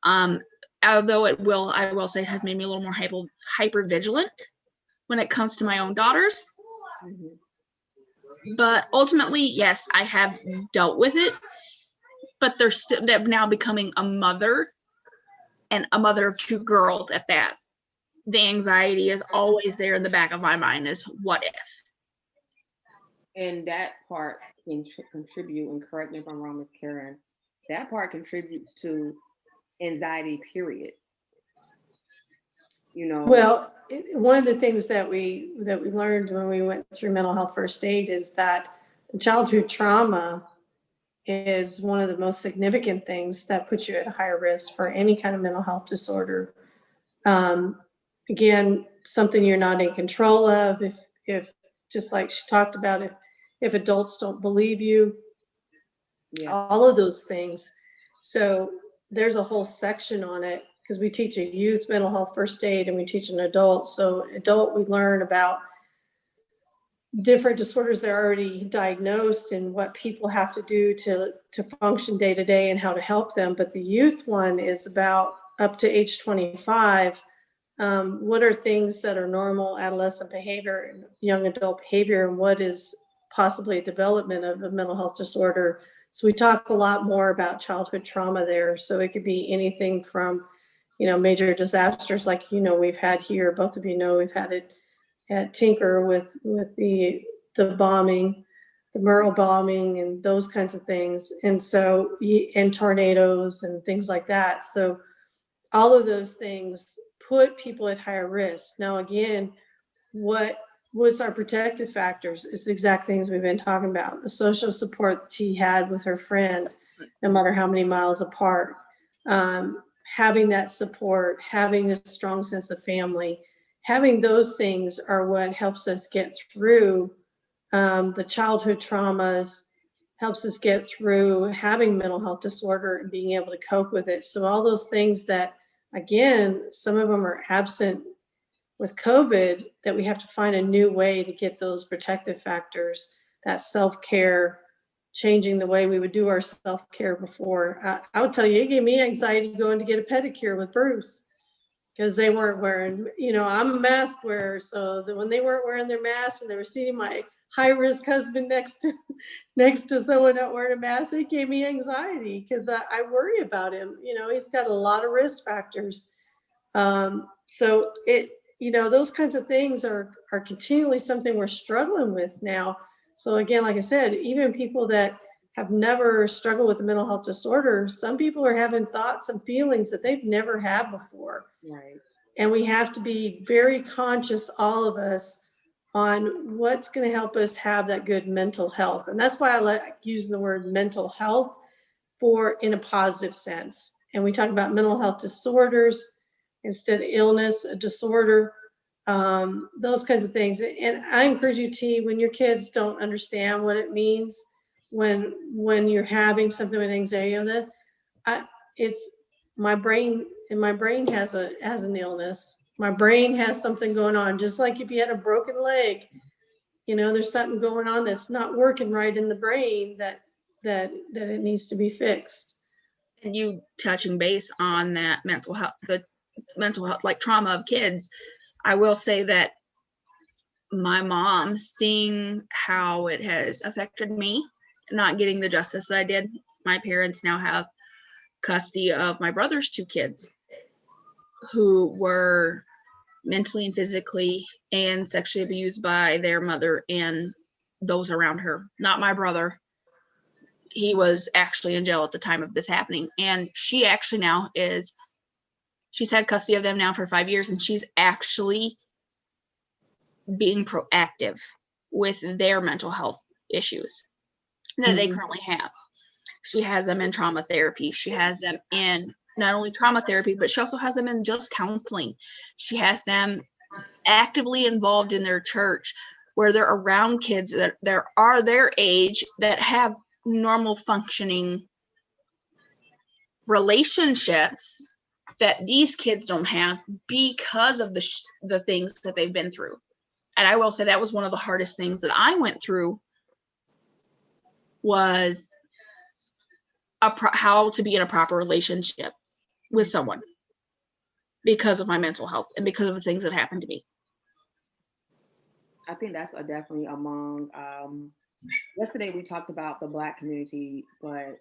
Although I will say it has made me a little more hyper vigilant when it comes to my own daughters. But ultimately, yes, I have dealt with it, but they're still now becoming a mother, and a mother of two girls at that. The anxiety is always there in the back of my mind is what if? And that part can contribute, and correct me if I'm wrong, Ms. Karen, that part contributes to anxiety, period. Well, one of the things that we learned when we went through mental health first aid is that childhood trauma is one of the most significant things that puts you at a higher risk for any kind of mental health disorder. Again, something you're not in control of. If just like she talked about, if adults don't believe you, Yeah. all of those things. So there's a whole section on it because we teach a youth mental health first aid and we teach an adult. So adult, we learn about different disorders that are already diagnosed and what people have to do to function day to day and how to help them. But the youth one is about up to age 25. What are things that are normal adolescent behavior and young adult behavior, and what is possibly a development of a mental health disorder? So we talk a lot more about childhood trauma there. So it could be anything from, major disasters like, we've had here, both of we've had it at Tinker with the bombing, the Merle bombing and those kinds of things. And so, and tornadoes and things like that. So all of those things put people at higher risk. Now, again, what's our protective factors is the exact things we've been talking about. The social support T had with her friend, no matter how many miles apart, having that support, having a strong sense of family, having those things are what helps us get through the childhood traumas, helps us get through having mental health disorder and being able to cope with it. So all those things that, again, some of them are absent with COVID, that we have to find a new way to get those protective factors, that self-care, changing the way we would do our self-care before. I would tell you, it gave me anxiety going to get a pedicure with Bruce because they weren't wearing, I'm a mask wearer. So when they weren't wearing their masks and they were seeing my high-risk husband next to someone not wearing a mask, it gave me anxiety because I worry about him. He's got a lot of risk factors. So those kinds of things are continually something we're struggling with now. So again, like I said, even people that have never struggled with a mental health disorder, some people are having thoughts and feelings that they've never had before. Right. And we have to be very conscious, all of us, on what's going to help us have that good mental health. And that's why I like using the word mental health in a positive sense. And we talk about mental health disorders instead of illness, a disorder, those kinds of things. And I encourage you, T, when your kids don't understand what it means, when you're having something with anxiety on this, my brain has an illness. My brain has something going on. Just like if you had a broken leg, there's something going on that's not working right in the brain that it needs to be fixed. And you touching base on that the mental health, like trauma of kids, I will say that my mom, seeing how it has affected me, not getting the justice that I did, my parents now have custody of my brother's 2 kids who were mentally and physically and sexually abused by their mother and those around her. Not my brother. He was actually in jail at the time of this happening. And she actually now she's had custody of them now for 5 years, and she's actually being proactive with their mental health issues that they currently have. She has them in trauma therapy. She has them in not only trauma therapy, but she also has them in just counseling. She has them actively involved in their church where they're around kids that are their age that have normal functioning relationships that these kids don't have because of the things that they've been through. And I will say that was one of the hardest things that I went through, was how to be in a proper relationship with someone because of my mental health and because of the things that happened to me. I think that's definitely among, yesterday we talked about the Black community, but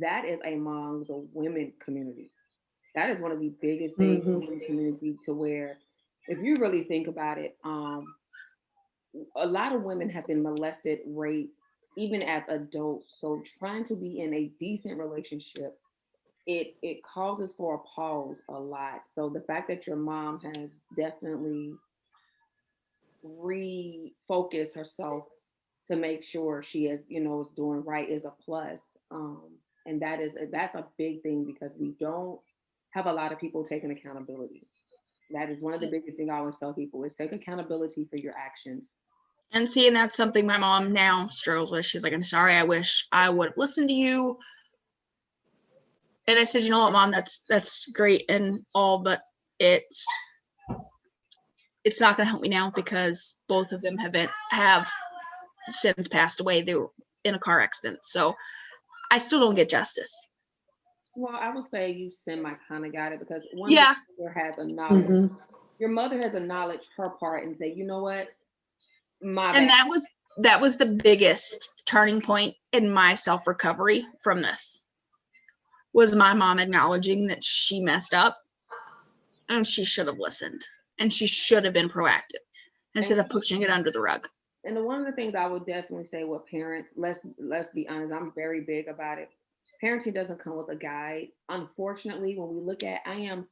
that is among the women community. That is one of the biggest things in the community, to where, if you really think about it, a lot of women have been molested, raped, even as adults. So trying to be in a decent relationship, it causes for a pause a lot. So the fact that your mom has definitely refocused herself to make sure she is doing right is a plus. And that's a big thing, because we don't have a lot of people taking accountability. That is one of the biggest things I always tell people, is take accountability for your actions. And see, and that's something my mom now struggles with. She's like, I'm sorry, I wish I would have listened to you. And I said, you know what, Mom, that's great and all, but it's not going to help me now, because both of them have since passed away. They were in a car accident. So I still don't get justice. Well, I would say you semi kind of got it, because Yeah. Your mother has acknowledged her part and say, you know what, my bad. And that was the biggest turning point in my self-recovery from this, was my mom acknowledging that she messed up and she should have listened and she should have been proactive instead of pushing it under the rug. And one of the things I would definitely say with parents, let's be honest, I'm very big about it. Parenting doesn't come with a guide. Unfortunately, when we look at, I am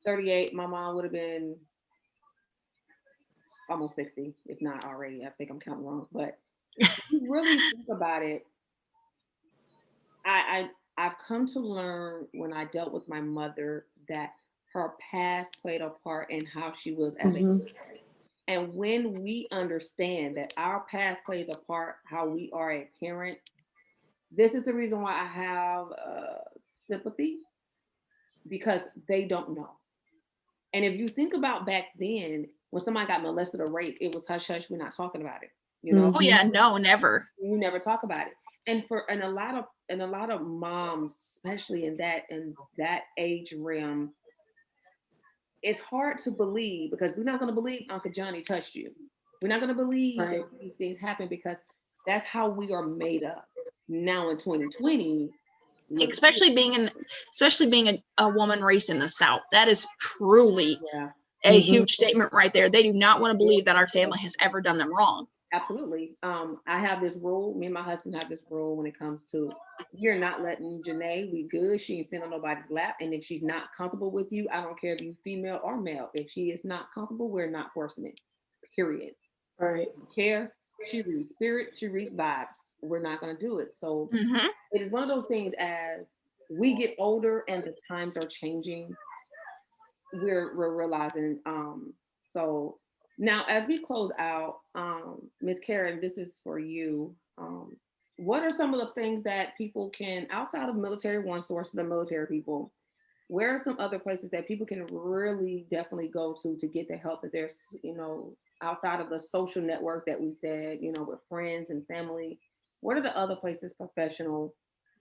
38, my mom would have been almost 60, if not already. I think I'm counting wrong. But if you really think about it, I've come to learn, when I dealt with my mother, that her past played a part in how she was as a kid. And when we understand that our past plays a part how we are a parent, this is the reason why I have sympathy, because they don't know. And if you think about back then, when somebody got molested or raped, it was hush hush. We're not talking about it. Oh yeah, no, never. You never talk about it. And a lot of moms, especially in that age realm, it's hard to believe, because we're not going to believe Uncle Johnny touched you. We're not going to believe that these things happen, because that's how we are made up now in 2020. Especially being a woman raised in the South, that is truly a huge statement right there. They do not want to believe that our family has ever done them wrong. Absolutely. I have this rule. Me and my husband have this rule when it comes to, you're not letting Janae, we good. She ain't sitting on nobody's lap. And if she's not comfortable with you, I don't care if you're female or male. If she is not comfortable, we're not forcing it. Period. Right. Care. She reads spirit. She reads vibes. We're not going to do it. So it is one of those things, as we get older and the times are changing, we're realizing. So now, as we close out, Ms. Karen, this is for you. What are some of the things that people can, outside of Military One Source for the military people, where are some other places that people can really definitely go to get the help that there's, outside of the social network that we said, with friends and family? What are the other places professional,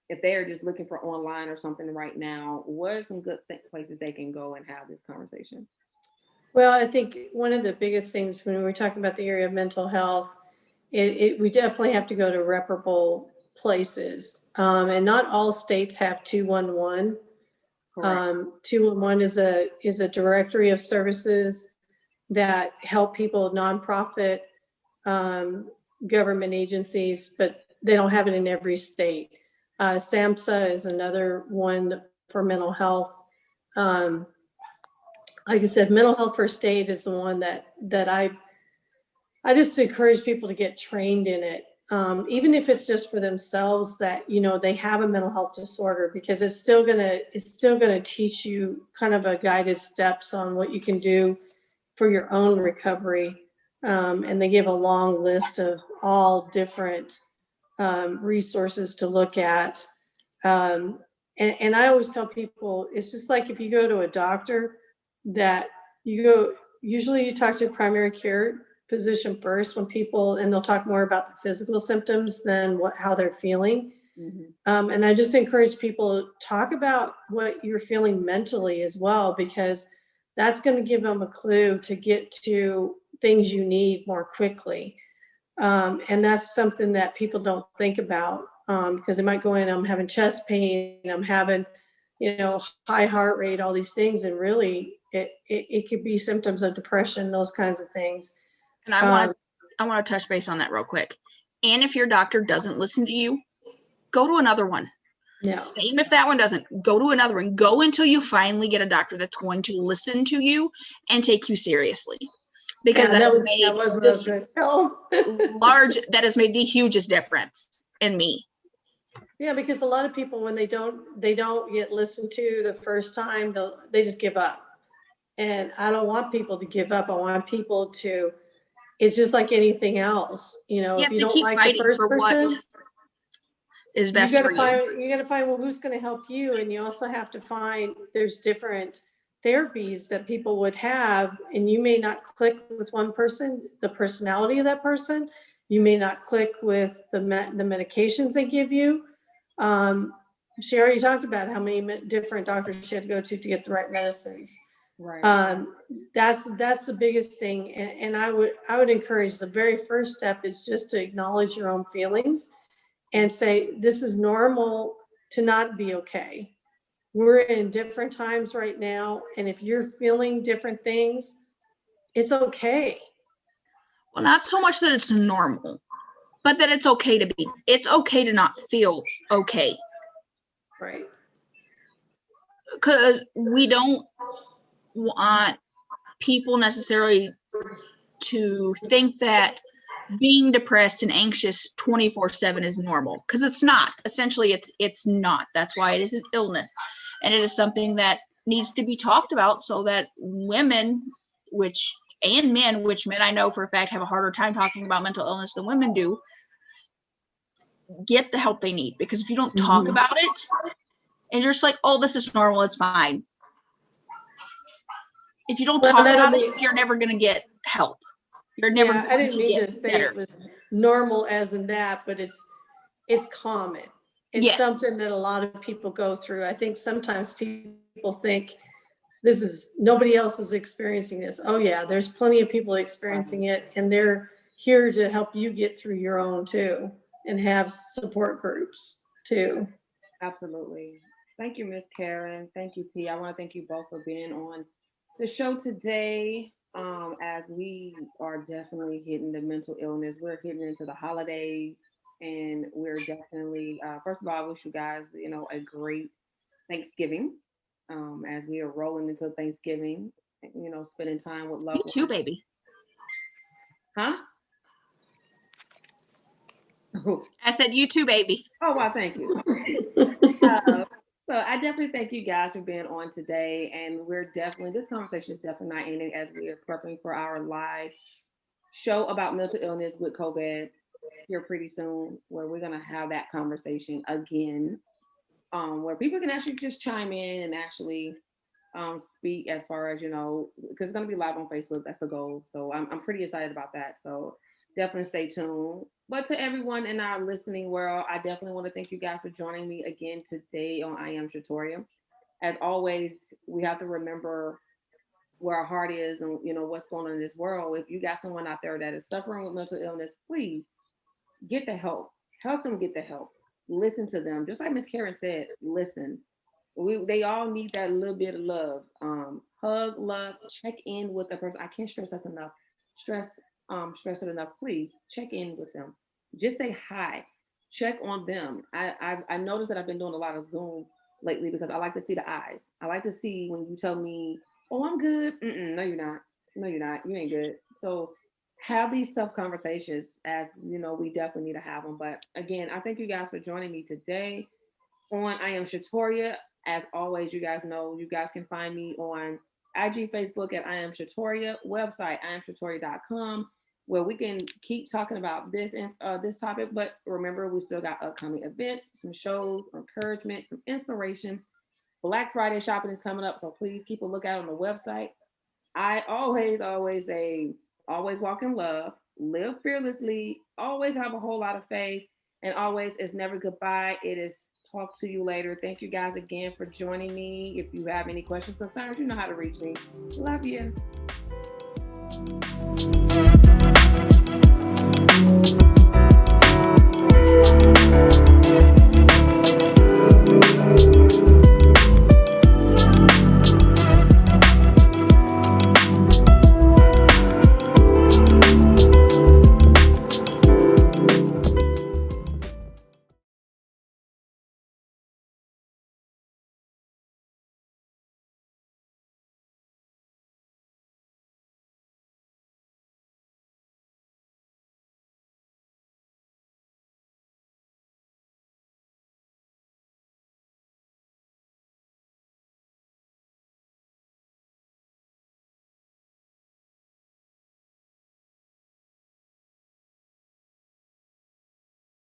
if they're just looking for online or something right now, what are some good places they can go and have this conversation? Well, I think one of the biggest things when we're talking about the area of mental health, we definitely have to go to reputable places. And not all states have 211. Correct. 211 is a directory of services that help people, nonprofit, government agencies, but they don't have it in every state. SAMHSA is another one for mental health. Um, like I said, mental health first aid is the one that I just encourage people to get trained in it. Even if it's just for themselves, that they have a mental health disorder, because it's still gonna teach you kind of a guided steps on what you can do for your own recovery. And they give a long list of all different resources to look at. And I always tell people, it's just like if you go to a doctor, that usually you talk to a primary care physician first and they'll talk more about the physical symptoms than how they're feeling. And I just encourage people to talk about what you're feeling mentally as well, because that's going to give them a clue to get to things you need more quickly. And that's something that people don't think about, because they might go in, I'm having chest pain, I'm having, high heart rate, all these things. And really it could be symptoms of depression, those kinds of things. And I want to touch base on that real quick. And if your doctor doesn't listen to you, go to another one. Yeah. Same if that one doesn't, go to another one. Go until you finally get a doctor that's going to listen to you and take you seriously. Because that has made the hugest difference in me. Yeah, because a lot of people, when they don't get listened to the first time, they just give up. And I don't want people to give up. I want people to, it's just like anything else. You have to keep fighting for what is best for you. You got to find, well, who's going to help you? And you also have to find, there's different therapies that people would have, and you may not click with one person, the personality of that person. You may not click with the medications they give you. She already talked about how many different doctors she had to go to get the right medicines. Right. That's the biggest thing. And I would encourage, the very first step is just to acknowledge your own feelings and say, this is normal to not be okay. We're in different times right now. And if you're feeling different things, it's okay. Well, not so much that it's normal, but that it's okay to not feel okay. Right. Because we don't want people necessarily to think that being depressed and anxious 24/7 is normal, because it's not. Essentially, it's not. That's why it is an illness, and it is something that needs to be talked about, so that women, and men, which men I know for a fact have a harder time talking about mental illness than women do, get the help they need. Because if you don't talk about it, and you're just like, oh, this is normal, it's fine. If you don't talk about it, you're never going to get help. You're never going to get better. I didn't mean to say it was normal as in that, but it's common. It's something that a lot of people go through. I think sometimes people think nobody else is experiencing this. Oh yeah, there's plenty of people experiencing it, and they're here to help you get through your own too, and have support groups too. Absolutely. Thank you, Miss Karen. Thank you, T. I want to thank you both for being on the show today. As we are definitely hitting the mental illness, we're getting into the holidays, and we're definitely, first of all, I wish you guys, a great Thanksgiving. As we are rolling into Thanksgiving, spending time with loved ones. You too, baby. Huh? I said you too, baby. Oh, well, thank you. So I definitely thank you guys for being on today. And this conversation is definitely not ending, as we are prepping for our live show about mental illness with COVID here pretty soon, where we're going to have that conversation again. where people can actually just chime in and actually speak as far as, because it's going to be live on Facebook. That's the goal. So I'm pretty excited about that. So definitely stay tuned. But to everyone in our listening world, I definitely want to thank you guys for joining me again today on I Am Shatoria. As always, we have to remember where our heart is and what's going on in this world. If you got someone out there that is suffering with mental illness, please get the help. Help them get the help. Listen to them. Just like Miss Karen said, listen. They all need that little bit of love. Hug, love, check in with the person. I can't stress that enough. Stress it enough. Please check in with them. Just say hi. Check on them. I noticed that I've been doing a lot of Zoom lately because I like to see the eyes. I like to see when you tell me, "Oh, I'm good." No, you're not. No, you're not. You ain't good. So have these tough conversations, as we definitely need to have them. But again, I thank you guys for joining me today on I Am Shatoria. As always, you guys know you guys can find me on IG, Facebook at I Am Shatoria, website iamshatoria.com, where we can keep talking about this topic. But remember, we still got upcoming events, some shows, encouragement, some inspiration. Black Friday shopping is coming up, so please keep a lookout on the website. I always say, always walk in love, live fearlessly, always have a whole lot of faith, and always it's never goodbye. It is talk to you later. Thank you guys again for joining me. If you have any questions, concerns, you know how to reach me. Love you.